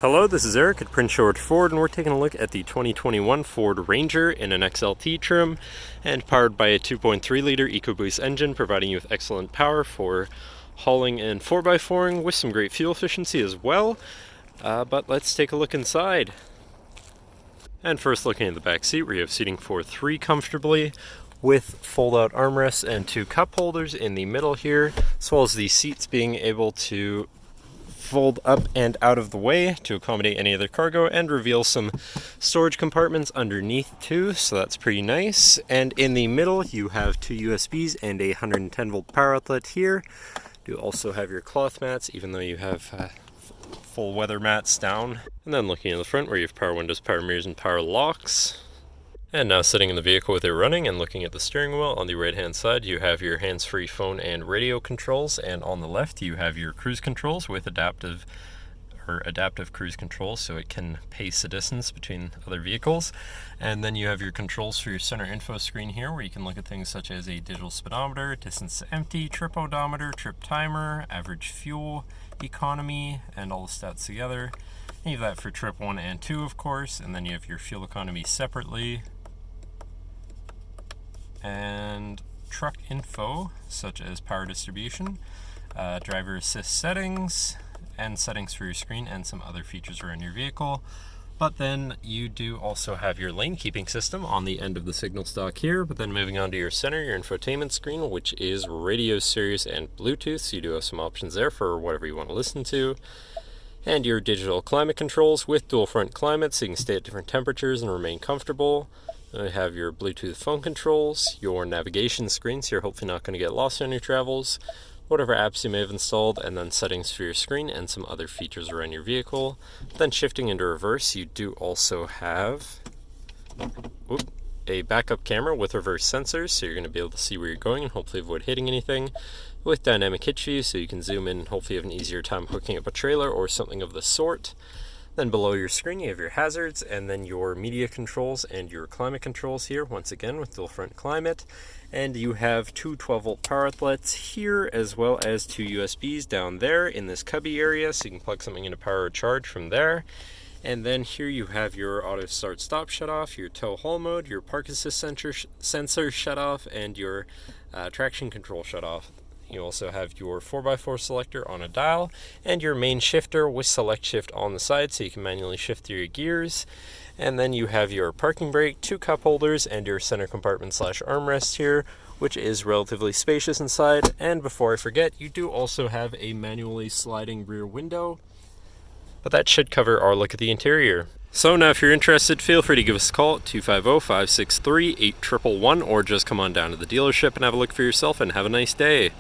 Hello, this is Eric at Prince George Ford, and we're taking a look at the 2021 Ford Ranger in an XLT trim and powered by a 2.3-liter EcoBoost engine, providing you with excellent power for hauling and 4x4ing with some great fuel efficiency as well. But let's take a look inside. And first, looking at the back seat, where you have seating for 3 comfortably, with fold-out armrests and 2 cup holders in the middle here, as well as the seats being able to fold up and out of the way to accommodate any other cargo and reveal some storage compartments underneath too, so that's pretty nice. And in the middle you have 2 USBs and a 110-volt power outlet here. You also have your cloth mats, even though you have full weather mats down. And then looking in the front, where you have power windows, power mirrors, and power locks. And now sitting in the vehicle with it running and looking at the steering wheel, on the right hand side you have your hands-free phone and radio controls, and on the left you have your cruise controls with adaptive cruise controls, so it can pace the distance between other vehicles. And then you have your controls for your center info screen here, where you can look at things such as a digital speedometer, distance to empty, trip odometer, trip timer, average fuel economy, and all the stats together. And you have that for trip 1 and 2, of course, and then you have your fuel economy separately. And truck info such as power distribution, driver assist settings, and settings for your screen, and some other features around your vehicle. But then you do also have your lane keeping system on the end of the signal stock here. But then moving on to your center, your infotainment screen, which is radio, Sirius, and Bluetooth, so you do have some options there for whatever you want to listen to. And your digital climate controls with dual front climate, so you can stay at different temperatures and remain comfortable. You have your Bluetooth phone controls, your navigation screen, so you're hopefully not going to get lost on your travels, whatever apps you may have installed, and then settings for your screen and some other features around your vehicle. Then shifting into reverse, you do also have a backup camera with reverse sensors, so you're going to be able to see where you're going and hopefully avoid hitting anything, with dynamic hitch view, so you can zoom in and hopefully have an easier time hooking up a trailer or something of the sort. Then below your screen you have your hazards, and then your media controls and your climate controls here, once again with dual front climate. And you have 2 12-volt power outlets here, as well as 2 USBs down there in this cubby area, so you can plug something into power or charge from there. And then here you have your auto start stop shut off, your tow haul mode, your park assist sensor shut off, and your traction control shut off. You also have your 4x4 selector on a dial, and your main shifter with select shift on the side, so you can manually shift through your gears. And then you have your parking brake, 2 cup holders, and your center compartment / armrest here, which is relatively spacious inside. And before I forget, you do also have a manually sliding rear window, but that should cover our look at the interior. So now if you're interested, feel free to give us a call at 250-563-8111, or just come on down to the dealership and have a look for yourself, and have a nice day.